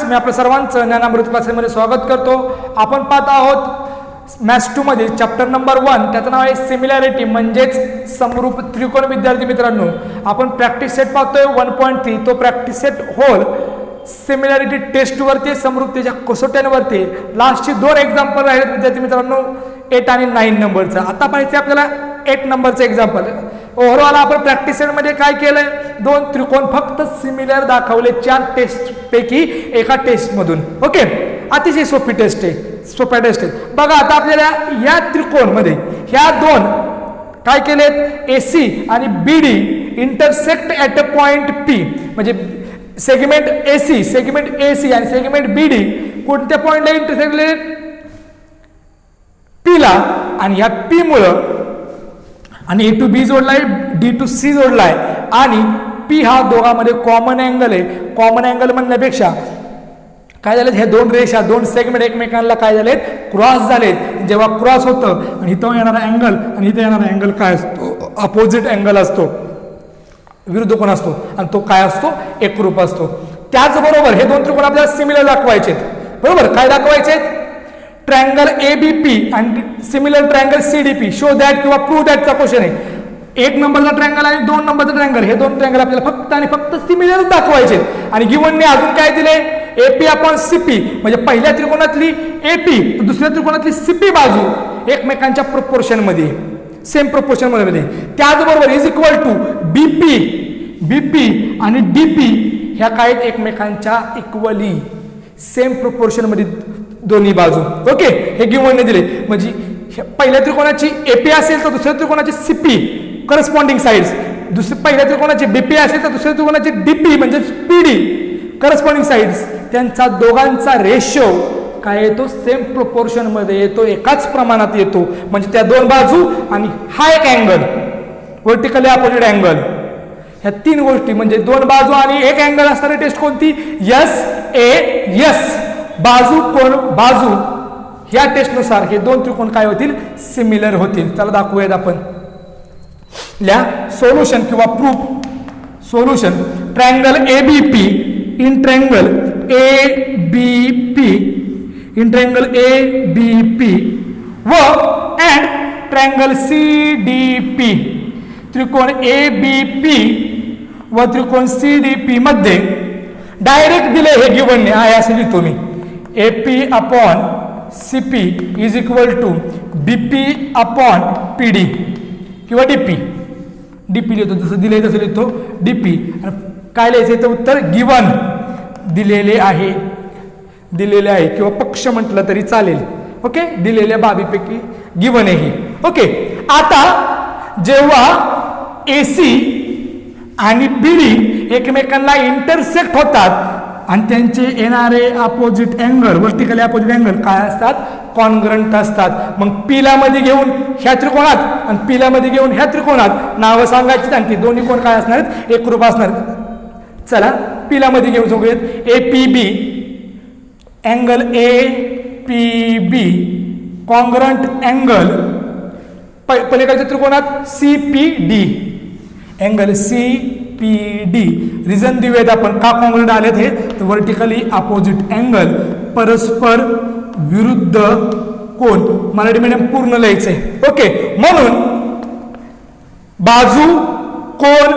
मी आपल्या सर्वांचं ज्ञानामृत क्लासमध्ये स्वागत करतो. आपण पाहत आहोत मॅथ्स 2 मध्ये चॅप्टर नंबर 1, त्याचं नाव आहे सिमिलॅरिटी म्हणजेच समरूप त्रिकोण. विद्यार्थी मित्रांनो, आपण प्रॅक्टिस सेट पाहतोय 1.3. तो प्रॅक्टिस सेट होल सिमिलॅरिटी टेस्टवरती, समरूपतेच्या कसोट्यांवरती. लास्टची 2 एक्झाम्पल राहिले विद्यार्थी मित्रांनो, 8 आणि 9 नंबरचं. आता पाहिजे आपल्याला 8 नंबरचं एक्झाम्पल. ओव्हरऑल आपण प्रॅक्टिस सेटमध्ये काय केलंय, 2 त्रिकोण फक्त सिमिलर दाखवले 4 टेस्ट पैकी एका टेस्टमधून. ओके, अतिशय सोपी टेस्ट आहे, सोप्या टेस्ट आहे. बघा आता आपल्याला या त्रिकोणमध्ये ह्या 2 काय केलेत, एसी आणि BD intersect at a point P. म्हणजे सेगमेंट एसी आणि सेगमेंट बीडी कोणत्या पॉइंटला इंटरसेक्ट केले, पीला. आणि ह्या पी मुळे आणि ए टू बी जोडलाय, डी टू सी जोडलाय आणि पी हा दोघांमध्ये कॉमन अँगल आहे. कॉमन अँगल म्हणण्यापेक्षा काय झालेत, हे 2 रेषा 2 सेगमेंट एकमेकांना काय झालेत, क्रॉस झालेत. जेव्हा क्रॉस होतं आणि इथं येणारा अँगल आणि इथे येणारा अँगल काय असतो, अपोजिट अँगल असतो, विरुद्ध कोण असतो आणि तो काय असतो, एकरूप असतो. त्याचबरोबर हे 2 त्रिकोण आपल्याला सिमिलर दाखवायचे बरोबर. काय दाखवायचे, ट्रायंगल एबीपी आणि similar triangle CDP. Show that किंवा प्रूव्ह दॅटचा क्वेश्चन आहे. 1 नंबरचा ट्रायंगल आणि 2 नंबरचा ट्रायंगल, हे 2 ट्रायंगल आपल्याला फक्त आणि फक्त सिमिलर दाखवायचे. आणि गिव्हनने अजून काय दिले, एपी अपॉन सीपी. म्हणजे पहिल्या त्रिकोणातली एपी, दुसऱ्या त्रिकोणातली सीपी बाजू एकमेकांच्या प्रोपोर्शन मध्ये, सेम प्रोपोर्शन मध्ये. त्याचबरोबर इज इक्वल टू बीपी आणि डीपी ह्या काय एकमेकांच्या इक्वली सेम प्रोपोर्शन मध्ये दोन्ही बाजू. ओके, हे गिव्हनने दिले. म्हणजे पहिल्या त्रिकोणाची एपी असेल तर दुसऱ्या त्रिकोणाची सीपी करस्पॉन्डिंग साइड्स, पहिल्या त्रिकोणाची बीपी असेल तर दुसऱ्या त्रिकोणाची डीपी म्हणजे पीडी करस्पॉन्डिंग साइड्स. त्यांचा दोघांचा रेशो काय येतो, सेम प्रोपोर्शन मध्ये येतो, एकाच प्रमाणात येतो. म्हणजे त्या 2 बाजू आणि हा एक अँगल, व्हर्टिकली अपोजिट अँगल, ह्या 3 गोष्टी म्हणजे 2 बाजू आणि एक अँगल असणारी टेस्ट कोणती, एस. बाजू कोण बाजू, ह्या टेस्टनुसार हे 2 त्रिकोण काय होतील, सिमिलर होतील. चला दाखवूयात आपण. सोल्युशन किंवा proof. Solution, triangle ABP in triangle ABP व अँड ट्रायंगल सीडीपी. त्रिकोण एबीपी व त्रिकोण सीडीपी मध्ये डायरेक्ट दिले हे गिव्हनने आहे, असे लिहितो मी. AP upon CP is equal to BP upon PD किंवा डीपी लिहितो, जसं दिले तसं लिहितो डीपी. काय लिहायचं तर उत्तर गिव्हन दिलेले आहे किंवा पक्ष म्हटलं तरी चालेल. ओके, दिलेल्या बाबीपैकी गिव्हन आहे. ओके, आता जेव्हा एसी आणि बीडी एकमेकांना इंटरसेक्ट होतात आणि त्यांचे येणारे opposite angle, vertically opposite angle काय असतात, कॉन्ग्रंट असतात. मग पीला मध्ये घेऊन ह्या त्रिकोणात आणि पीला मध्ये घेऊन ह्या त्रिकोणात नावं सांगायची आणि ती दोन्ही कोण काय असणार आहेत, एकरूप असणार. चला पीला मध्ये घेऊन सगळेत. APB angle APB congruent angle पलीकडच्या त्रिकोणात सीपीडी अँगल सीपीडी. रिझन देऊयात आपण का कॉन्ग्रंट आलेत हे, तर व्हर्टिकली अपोजिट अँगल, परस्पर विरुद्ध कोण. मराठी मीडियम पूर्ण लिहायचंय. ओके, म्हणून बाजू कोण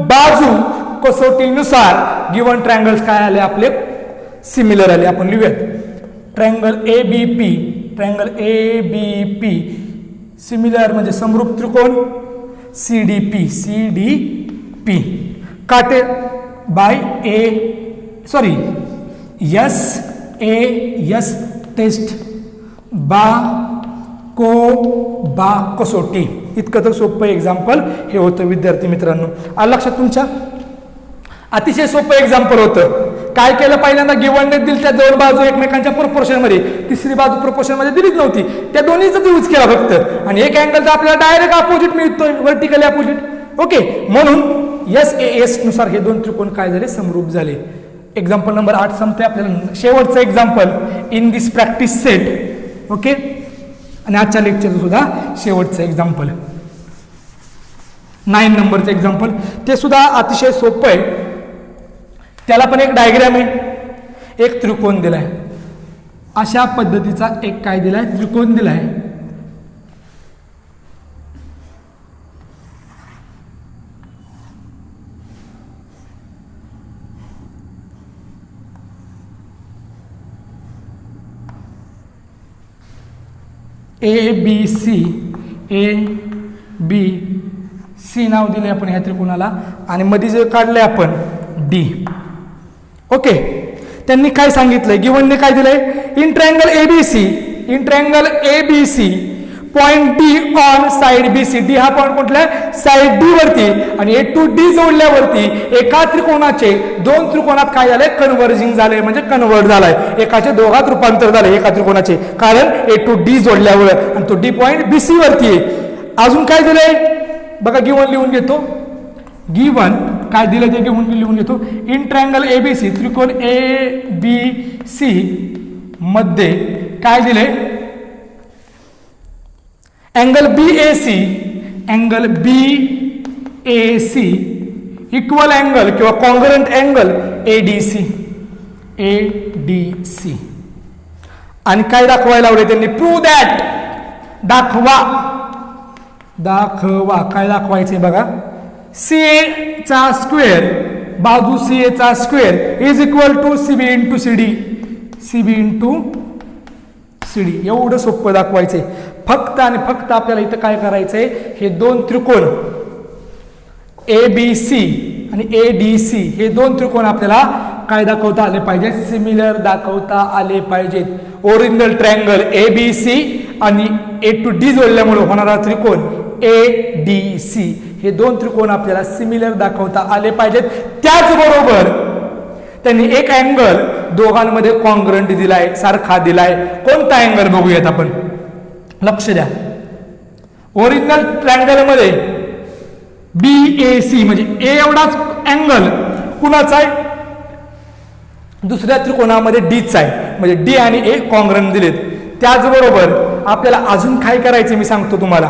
बाजू कसोटीनुसार गिव्हन ट्रायंगल्स काय आले आपले, सिमिलर आले. आपण लिहूयात. ट्रायंगल एबीपी सिमिलर म्हणजे समरूप त्रिकोण. सीडीपी काटे बाय एस टेस्ट बा कसोटी. इतकं तर सोपं एक्झाम्पल हे होतं विद्यार्थी मित्रांनो. आलं लक्षात तुमच्या, अतिशय सोपं एक्झाम्पल होतं. काय केलं, पहिल्यांदा गिव्हनने दिली त्या 2 बाजू एकमेकांच्या प्रोपोर्शन मध्ये, तिसरी बाजू प्रोपोर्शन मध्ये दिलीच नव्हती, त्या दोन्हीचा यूज केला फक्त. आणि एक अँगल तर आपल्याला डायरेक्ट अपोजिट मिळतोय, व्हर्टिकली अपोजिट. ओके, म्हणून एस नुसार हे 2 त्रिकोण काय झाले, समरूप झाले. एक्झाम्पल नंबर 8 संपते. आपल्याला शेवटचं example in this practice set. Okay, आणि आजच्या लेक्चरचं सुद्धा शेवटचं एक्झाम्पल 9 नंबरचं एक्झाम्पल, ते सुद्धा अतिशय सोपं आहे. त्याला पण एक डायग्राम आहे. एक त्रिकोण दिलाय, अशा पद्धतीचा एक काय दिलाय, त्रिकोण दिलाय. ABC, ABC नाव दिले आपण ह्या त्रिकोणाला आणि मध्ये जे काढले आपण D. ओके, त्यांनी काय सांगितलंय, गिव्हनने काय दिलंय, in triangle ABC point D on side BC. D हा पॉइंट कुठला आहे, साइड डी वरती, आणि A to D जोडल्यावरती एका त्रिकोणाचे दोन त्रिकोणात काय झालंय, कन्व्हर्जिंग झाले, म्हणजे कन्व्हर्ट झालाय, एकाचे दोघात रूपांतर झाले एका त्रिकोणाचे, कारण A to D जोडल्यावर, आणि तो D पॉइंट BC वरती आहे. अजून काय दिलंय बघा, गिव्हन लिहून घेतो, गिव्हन काय दिलं ते गिव्हन लिहून घेतो. इन ट्रायंगल ABC, त्रिकोण ABC मध्ये काय दिले, अँगल BAC इक्वल अँगल किंवा कॉन्ग्रंट अँगल ADC. आणि काय दाखवायला लावले त्यांनी, प्रूव्ह दॅट, दाखवा काय दाखवायचे बघा, CA चा स्क्वेअर, बाजू CA चा square is equal to CB into CD. एवढं सोपं दाखवायचंय. फक्त आणि फक्त आपल्याला इथं काय करायचंय, हे दोन त्रिकोण ABC आणि ADC हे दोन त्रिकोण आपल्याला काय दाखवता आले पाहिजेत, सिमिलर दाखवता आले पाहिजेत. ओरिजिनल ट्रायंगल ABC आणि A to D जोडल्यामुळे होणारा त्रिकोण ADC हे दोन त्रिकोण आपल्याला सिमिलर दाखवता आले पाहिजेत. त्याचबरोबर त्यांनी एक अँगल दोघांमध्ये कॉन्ग्रंट दिलाय, सारखा दिलाय. कोणता अँगल बघूयात आपण, लक्ष द्या. ओरिजिनल ट्रायंगल मध्ये BAC म्हणजे A एवढाच अँगल कुणाचा आहे, दुसऱ्या त्रिकोणामध्ये Dचा आहे, म्हणजे D आणि A कॉन्ग्रंट दिलेत. त्याचबरोबर आपल्याला अजून काय करायचे मी सांगतो तुम्हाला.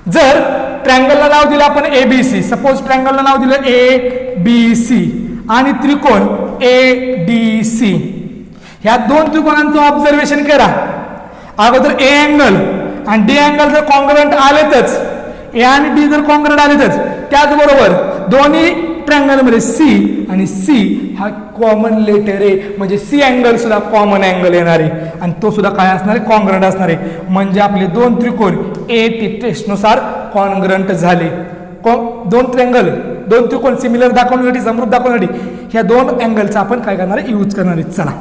जर ट्रायंगलला नाव दिलं आपण ABC, सपोज ट्रायंगलला नाव दिलं ABC आणि त्रिकोण ADC, ह्या दोन त्रिकोणांचं ऑब्झर्वेशन करा. अगोदर A अँगल आणि D अँगल जर कॉन्ग्रंट आलेतच, A आणि D जर कॉन्ग्रंट आलेतच, त्याचबरोबर दोन्ही ट्रायंगल मध्ये C आणि C हा कॉमन लेटर आहे, म्हणजे C अँगल सुद्धा कॉमन अँगल येणार आहे आणि तो सुद्धा काय असणार आहे, कॉन्ग्रंट असणार आहे. म्हणजे आपले दोन त्रिकोण A ते टेस्टनुसार कॉन्ग्रंट झाले. दोन त्रिकोण सिमिलर दाखवण्यासाठी, समरूप दाखवण्यासाठी ह्या दोन अँगलचा आपण काय करणार आहे, यूज करणार आहे. चला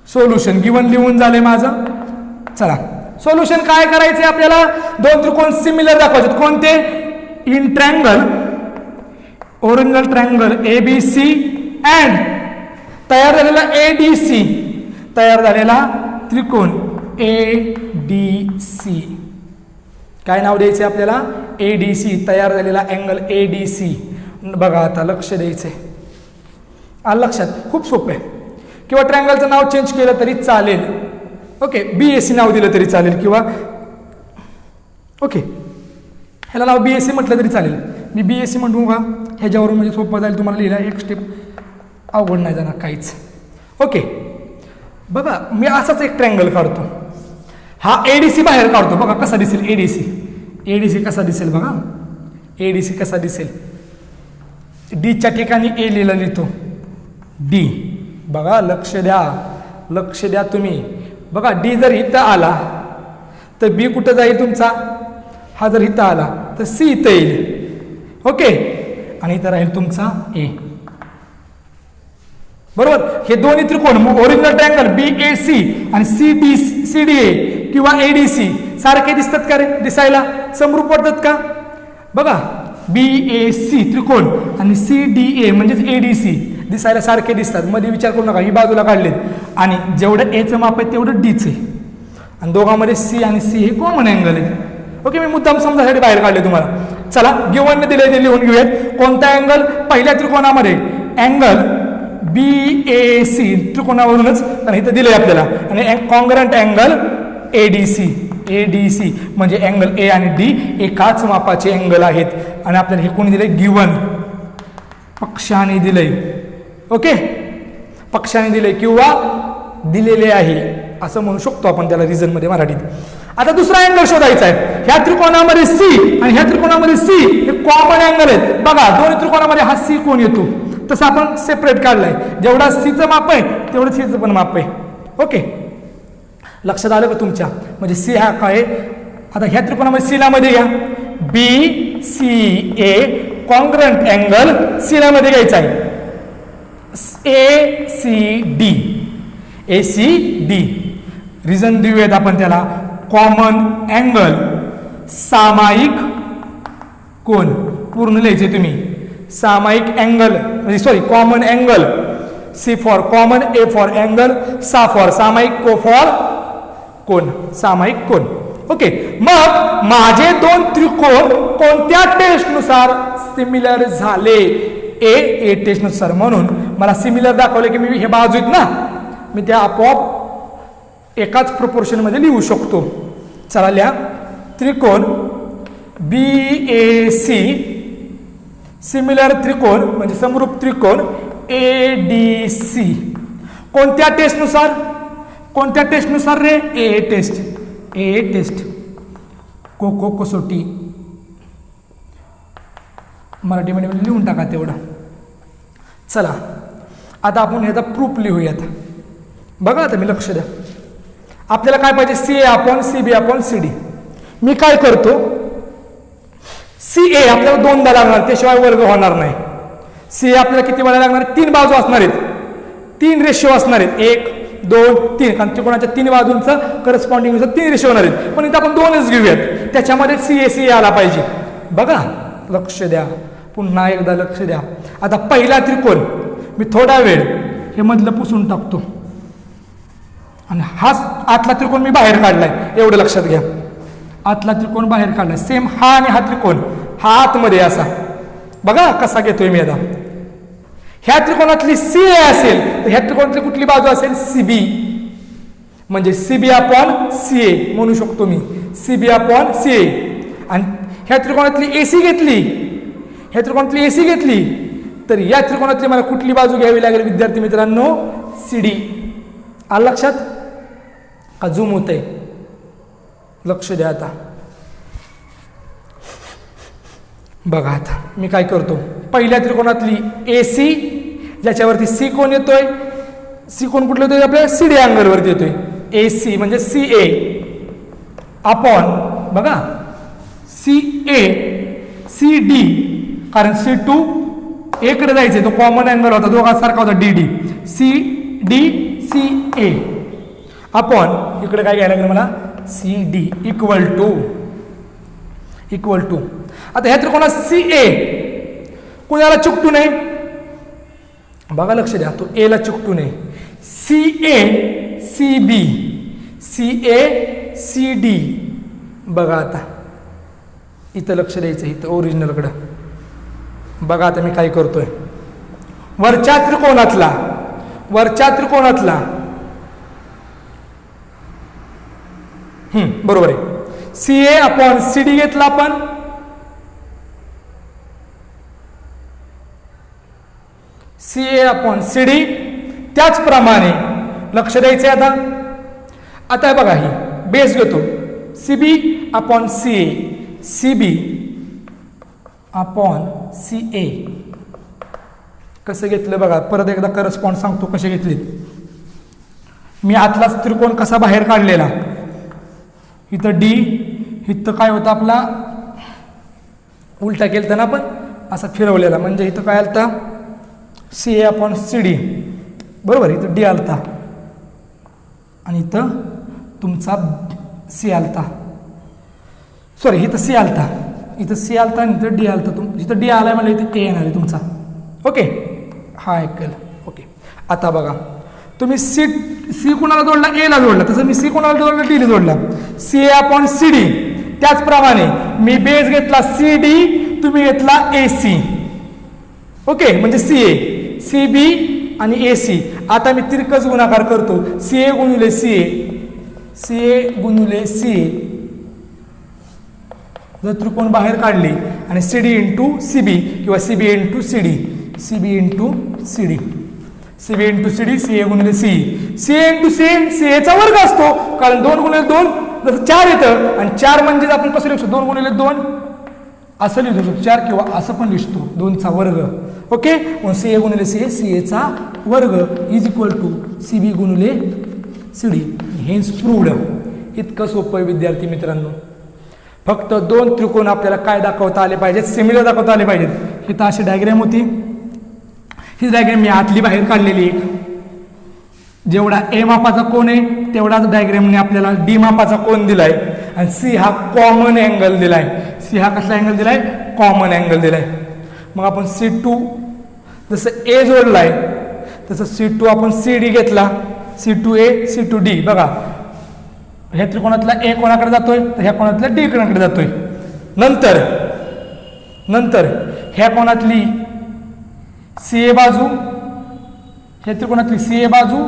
सोल्युशन गिव्हन लिहून झाले माझं. चला सोल्युशन काय करायचे आपल्याला, दोन त्रिकोण सिमिलर दाखवायचे. कोणते, in triangle, original triangle ABC and तयार झालेला ADC, तयार झालेला त्रिकोण ADC. काय नाव द्यायचे आपल्याला, ADC, तयार झालेला अँगल ADC. बघा आता लक्ष द्यायचंय, आलं लक्षात, खूप सोपं आहे. किंवा ट्रायंगलचं नाव चेंज केलं तरी चालेल. ओके, BAC नाव दिलं तरी चालेल, किंवा ओके ह्याला नाव BAC म्हटलं तरी चालेल. मी BAC म्हणू का, ह्याच्यावरून म्हणजे सोपं जाईल तुम्हाला लिहिला, एक स्टेप अवघड नाही जाणार काहीच. ओके बघा, मी असाच एक ट्रायंगल काढतो, हा ADC बाहेर काढतो. बघा कसा दिसेल ADC कसा दिसेल, बघा ADC कसा दिसेल. Dच्या ठिकाणी A लिहितो D. बघा लक्ष द्या तुम्ही. बघा D जर इथं आला तर B कुठं जाईल तुमचा, हा जर इथं आला तर C इथं येईल. ओके, आणि इथं राहील तुमचा A. बरोबर, हे दोन्ही त्रिकोण ओरिजिनल ट्रायंगल BAC आणि CDA किंवा ADC सारखे दिसतात का रे, दिसायला समरूप वाटतात का. बघा BAC त्रिकोण आणि CDA म्हणजेच ADC दिसायला सारखे दिसतात. मध्ये विचार करू नका, ही बाजूला काढलेत आणि जेवढं Aचं माप आहे तेवढं Dचं आहे, आणि दोघांमध्ये C आणि C हे कॉमन अँगल आहेत. ओके, मी मुद्दाम समजासाठी बाहेर काढले तुम्हाला. चला गिव्हनने दिले ते लिहून घेऊयात. कोणता अँगल, पहिल्या त्रिकोणामध्ये अँगल BAC त्रिकोणावरूनच, आणि इथं दिले आपल्याला, आणि कॉन्ग्रंट अँगल ADC म्हणजे अँगल A आणि D एकाच मापाचे अँगल आहेत. आणि आपल्याला हे कोणी दिले, गिव्हन. पक्षाने दिलंय. ओके, पक्षाने दिले किंवा दिलेले आहे असं म्हणू शकतो आपण त्याला रिझन मध्ये मराठीत. आता दुसरा अँगल शोधायचा आहे. ह्या त्रिकोणामध्ये सी आणि ह्या त्रिकोणामध्ये सी हे कॉमन अँगल आहेत. बघा दोन्ही त्रिकोणामध्ये हा सी कोण येतो तसं आपण सेपरेट काढलाय. जेवढा सीचं माप आहे तेवढं सीचं पण माप आहे. ओके, लक्षात आलं का तुमच्या? म्हणजे सी हा काय. आता ह्या त्रिकोणामध्ये सी ला मध्ये घ्या. बी सी ए कॉन्ग्रंट अँगल सी ला मध्ये घ्यायचा आहे. ए सी डी, ए सी डी रिझन देऊयात आपण त्याला. कॉमन अँगल, सामायिक कोण, पूर्ण लिहायचे तुम्ही. सामायिक अँगल म्हणजे sorry common angle. C for common, A for angle, सा फॉर सामायिक, को फॉर कोण, सामायिक कोण. ओके, मग माझे दोन त्रिकोण कोणत्या टेस्टनुसार सिमिलर झाले? ए टेस्टनुसार. म्हणून मला सिमिलर दाखवले की मी हे बाजू आहेत ना, मी त्या आपोआप एकाच प्रोपोर्शन मध्ये लिहू शकतो. चला लिहा. त्रिकोण बी ए सी सिमिलर त्रिकोण म्हणजे समरूप त्रिकोण ए डी सी कोणत्या टेस्टनुसार? कोणत्या टेस्टनुसार रे? ए टेस्ट. ए टेस्ट, को कसोटी. मराठीमध्ये लिहून टाका तेवढं. चला आता आपण ह्याचा प्रूफ लिहूयात. बघा आता मी लक्ष द्या. आपल्याला काय पाहिजे? C A upon C B upon C D. मी काय करतो, सी ए आपल्याला दोनदा लागणार, त्याशिवाय वर्ग होणार नाही. सी ए आपल्याला किती वेळा लागणार? 3 बाजू असणार आहेत, 3 रेशिओ असणार आहेत. 1 2 3, कारण त्रिकोणाच्या 3 बाजूंचं करस्पॉन्डिंग 3 रेशिओ होणार आहेत. पण इथं आपण 2च घेऊयात. त्याच्यामध्ये सी ए आला पाहिजे. बघा लक्ष द्या, पुन्हा एकदा लक्ष द्या. आता पहिला त्रिकोण मी थोडा वेळ हे मधलं पुसून टाकतो आणि हा आतला त्रिकोण मी बाहेर काढलाय. एवढं लक्षात घ्या, आतला त्रिकोण बाहेर काढलाय. सेम हा आणि हा त्रिकोण हा आतमध्ये असा. बघा कसा घेतोय मी आता. ह्या त्रिकोणातली सी ए असेल तर ह्या त्रिकोणातली कुठली बाजू असेल? C B. म्हणजे C B upon C A म्हणू शकतो मी. C B upon C A. आणि ह्या त्रिकोणातली एसी घेतली, ह्या त्रिकोणातली एसी घेतली तर या त्रिकोणातली मला कुठली बाजू घ्यावी लागेल विद्यार्थी मित्रांनो? C D. आलं लक्षात? का झूम होत आहे? लक्ष द्या आता. बघा आता मी काय करतो. पहिल्या त्रिकोणातली ए सी ज्याच्यावरती सी कोण येतोय, सी कोण कुठलं येतोय? आपल्या सी डी अँगलवरती येतोय. ए सी म्हणजे सी ए अपॉन बघा सी ए सी डी, कारण सी टू एकडे जायचे, तो कॉमन अँगल होता, दोघांसारखा होता D D. C D C A upon इकडे काय घ्यायला लागलं मला? C D equal to. आता ह्या त्रिकोणात सी ए कुणाला चिकटू नये? बघा लक्ष द्या, तो ए ला चिकटू नये. C A C B, C A C D. बघा आता इथं लक्ष द्यायचं, इथं ओरिजिनलकडं. बघा आता मी काय करतोय. वरच्या त्रिकोणातला बरोबर आहे. C A upon C D घेतला आपण. C A upon C D. त्याचप्रमाणे लक्ष द्यायचं आहे आता. आता बघा ही बेस घेतो. C B upon C A, C B upon C ए. कसं घेतलं बघा, परत एकदा करस्पॉन्ड सांगतो कसे घेतले. मी आतलाच त्रिकोण कसा बाहेर काढलेला. इथं डी, इथं काय होतं आपला उलटा केलता ना आपण, असा फिरवलेला. म्हणजे इथं काय आलता? C A upon C D. बरोबर, इथं डी आलता आणि इथं तुमचा सी आलता. सॉरी, इथं सी आलता, इथं सी आलता आणि इथं डी आलता. इथं डी आलाय म्हणजे इथं ए येणार आहे तुमचा. ओके, हा ऐकल. ओके, आता बघा तुम्ही सी कोणाला जोडला? ए ला जोडला. तसं मी सी कोणाला जोडला? डी ला जोडला. C A upon C D. त्याचप्रमाणे मी बेस घेतला सी डी, तुम्ही घेतला ए सी. ओके, म्हणजे सी ए, सी बी आणि ए सी. आता मी तिरकस गुणाकार करतो. सी ए गुणिले सी ए, सी ए गुणिले सी ए. जर त्रिकोण बाहेर काढले आणि C D into C B किंवा C B into C D, C B into C D, C B into C D, C A गुणिले C, C A into C, C एचा वर्ग असतो, कारण 2 गुणिले 2 जसं 4 येतं, आणि 4 म्हणजे आपण कसं लिहू शकतो, 2 गुणिले 2 असं लिहू शकतो 4, किंवा असं पण लिहितो 2चा वर्ग. ओके, मग सी ए गुणिले सी ए, सी एचा वर्ग is equal to C B गुणिले सी डी. Hence proved. इतकं सोपं आहे विद्यार्थी मित्रांनो. फक्त 2 त्रिकोण आपल्याला काय दाखवता आले पाहिजेत, सिमिलर दाखवता आले पाहिजेत. ही तर अशी डायग्रॅम होती, ही डायग्रॅम मी आतली बाहेर काढलेली आहे. जेवढा ए मापाचा कोण आहे तेवढाच डायग्रॅमने आपल्याला डी मापाचा कोण दिलाय, आणि सी हा कॉमन अँगल दिलाय. सी हा कसला अँगल दिलाय, कॉमन अँगल दिलाय. मग आपण C2 जसं ए जोडलाय तसं C2 आपण CD घेतला, C2A C2D. बघा ह्या त्रिकोणातला ए कोणाकडे जातोय, तर ह्या कोणातला डी कोणाकडे जातोय. नंतर ह्या कोणातली CA बाजू, ह्या त्रिकोणातली CA बाजू,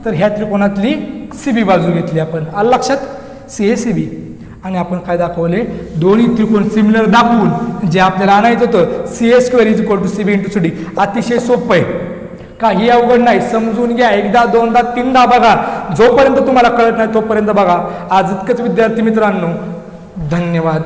तर ह्या त्रिकोणातली CB बाजू घेतली आपण. आलं लक्षात, CA CB. आणि आपण काय दाखवले, दोन्ही त्रिकोण सिमिलर दाखवून जे आपल्याला आणायचं होतं CA² is equal to CB into CD. अतिशय सोपं आहे, काही अवघड नाही. समजून घ्या, एकदा 2दा 3दा बघा, जोपर्यंत तुम्हाला कळत नाही तोपर्यंत बघा. आज इतकंच विद्यार्थी मित्रांनो, धन्यवाद.